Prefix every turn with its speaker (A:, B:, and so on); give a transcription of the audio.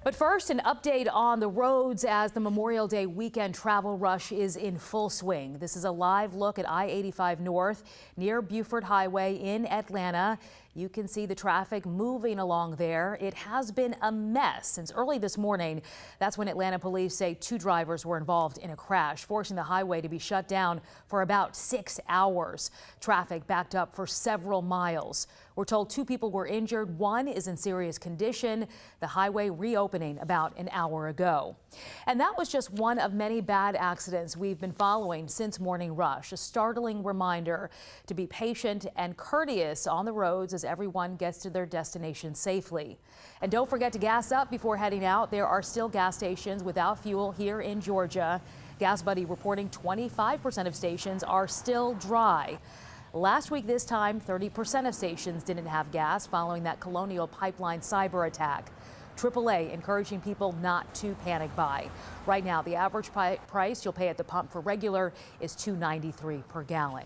A: But first, an update on the roads as the Memorial Day weekend travel rush is in full swing. This is a live look at I-85 North near Buford Highway in Atlanta. You can see the traffic moving along there. It has been a mess since early this morning. That's when Atlanta police say 2 drivers were involved in a crash, forcing the highway to be shut down for about 6 hours. Traffic backed up for several miles. We're told 2 people were injured. 1 is in serious condition. The highway reopening about an hour ago. And that was just one of many bad accidents we've been following since morning rush. A startling reminder to be patient and courteous on the roads as everyone gets to their destination safely. And don't forget to gas up before heading out. There are still gas stations without fuel here in Georgia. Gas Buddy reporting 25% of stations are still dry. Last week this time, 30% of stations didn't have gas following that Colonial Pipeline cyber attack. AAA encouraging people not to panic buy. Right now, the average price you'll pay at the pump for regular is $2.93 per gallon.